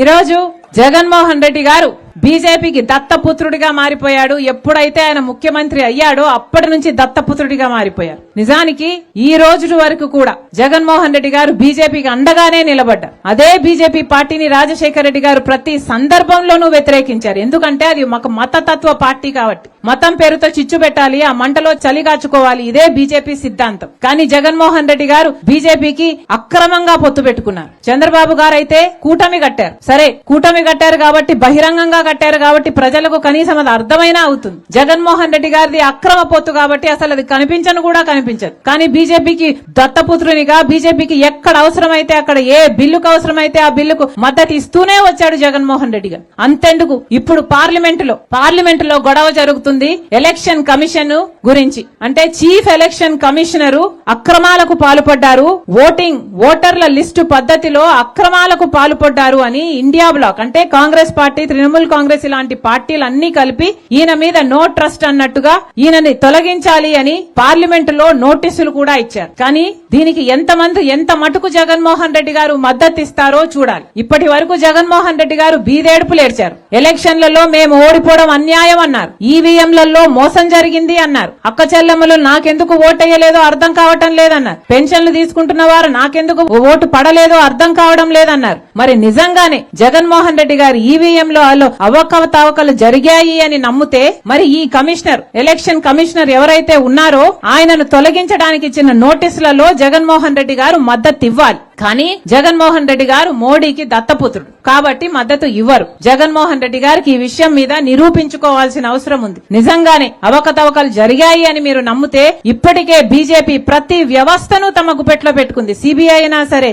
ఈరోజు జగన్మోహన్ రెడ్డి గారు బీజేపీకి దత్తపుత్రుడిగా మారిపోయాడు. ఎప్పుడైతే ఆయన ముఖ్యమంత్రి అయ్యాడో అప్పటి నుంచి దత్తపుత్రుడిగా మారిపోయారు. నిజానికి ఈ రోజు వరకు కూడా జగన్మోహన్ రెడ్డి గారు బీజేపీకి అండగానే నిలబడ్డారు. అదే బీజేపీ పార్టీని రాజశేఖర రెడ్డి గారు ప్రతి సందర్భంలోనూ వ్యతిరేకించారు. ఎందుకంటే అది ఒక మతతత్వ పార్టీ కాబట్టి మతం పేరుతో చిచ్చు పెట్టాలి, ఆ మంటలో చలిగాచుకోవాలి. ఇదే బీజేపీ సిద్ధాంతం. కానీ జగన్మోహన్ రెడ్డి గారు బీజేపీకి అక్రమంగా పొత్తు పెట్టుకున్నారు. చంద్రబాబు గారు అయితే కూటమి కట్టారు. సరే, కూటమి కట్టారు కాబట్టి బహిరంగంగా కట్టారు కాబట్టి ప్రజలకు కనీసం అది అర్థమైనా అవుతుంది. జగన్మోహన్ రెడ్డి గారిది అక్రమ పొత్తు కాబట్టి అసలు అది కనిపించను కూడా కనిపించదు. కానీ బీజేపీకి దత్తపుత్రునిగా బీజేపీకి ఎక్కడ అవసరమైతే అక్కడ ఏ బిల్లుకు అవసరమైతే ఆ బిల్లుకు మద్దతు ఇస్తూనే వచ్చాడు జగన్మోహన్ రెడ్డి గారు. అంతెందుకు, ఇప్పుడు పార్లమెంటులో గొడవ జరుగుతుంది ఎలక్షన్ కమిషన్ గురించి. అంటే చీఫ్ ఎలక్షన్ కమిషనరు అక్రమాలకు పాల్పడ్డారు, ఓటర్ల లిస్టు పద్ధతిలో అక్రమాలకు పాల్పడ్డారు అని ఇండియా బ్లాక్ అంటే కాంగ్రెస్ పార్టీ, తృణమూల్ కాంగ్రెస్ ఇలాంటి పార్టీలన్నీ కలిపి ఈయన మీద నో ట్రస్ట్ అన్నట్టుగా ఈయనని తొలగించాలి అని పార్లమెంటులో నోటీసులు కూడా ఇచ్చారు. కానీ దీనికి ఎంత మటుకు జగన్మోహన్ రెడ్డి గారు మద్దతు ఇస్తారో చూడాలి. ఇప్పటి వరకు జగన్మోహన్ రెడ్డి గారు బీదేడుపులు ఏడ్చారు. ఎలక్షన్లలో మేము ఓడిపోవడం అన్యాయం అన్నారు, ఈవీఎంలలో మోసం జరిగింది అన్నారు, అక్క చెల్లెమ్మలు నాకెందుకు ఓటేయలేదో అర్థం కావటం లేదన్నారు, పెన్షన్లు తీసుకుంటున్న వారు నాకెందుకు ఓటు పడలేదో అర్థం కావడం లేదన్నారు. మరి నిజంగానే జగన్మోహన్ రెడ్డి గారు ఈవీఎంలో అవకతవకలు జరిగాయి అని నమ్మితే మరి ఈ ఎలక్షన్ కమిషనర్ ఎవరైతే ఉన్నారో ఆయనను తొలగించడానికి ఇచ్చిన నోటీసులలో జగన్మోహన్ రెడ్డి గారు మద్దతు ఇవ్వాలి. కానీ జగన్మోహన్ రెడ్డి గారు మోడీకి దత్తపుత్రుడు కాబట్టి మద్దతు ఇవ్వరు. జగన్మోహన్ రెడ్డి గారికి ఈ విషయం మీద నిరూపించుకోవాల్సిన అవసరం ఉంది. నిజంగానే అవకతవకలు జరిగాయి అని మీరు నమ్మితే ఇప్పటికే బీజేపీ ప్రతి వ్యవస్థను తమ గుప్పెట్లో పెట్టుకుంది. సిబిఐ అయినా సరే,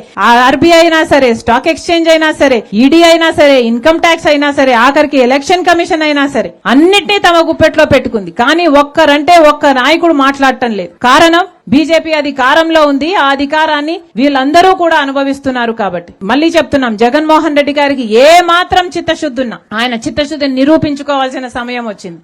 ఆర్బీఐ అయినా సరే, స్టాక్ ఎక్స్చేంజ్ అయినా సరే, ఈడీ అయినా సరే, ఇన్కమ్ ట్యాక్స్ అయినా సరే, ఆఖరికి ఎలక్షన్ కమిషన్ అయినా సరే అన్నిటినీ తమ గుప్పెట్లో పెట్టుకుంది. కానీ ఒక్క నాయకుడు మాట్లాడటం లేదు. కారణం బీజేపీ అధికారంలో ఉంది, ఆ అధికారాన్ని వీళ్ళందరూ కూడా అనుభవిస్తున్నారు. కాబట్టి మళ్లీ చెప్తున్నాం, జగన్మోహన్ రెడ్డి గారికి ఏ మాత్రం చిత్తశుద్ధి ఉన్నా ఆయన చిత్తశుద్ధిని నిరూపించుకోవాల్సిన సమయం వచ్చింది.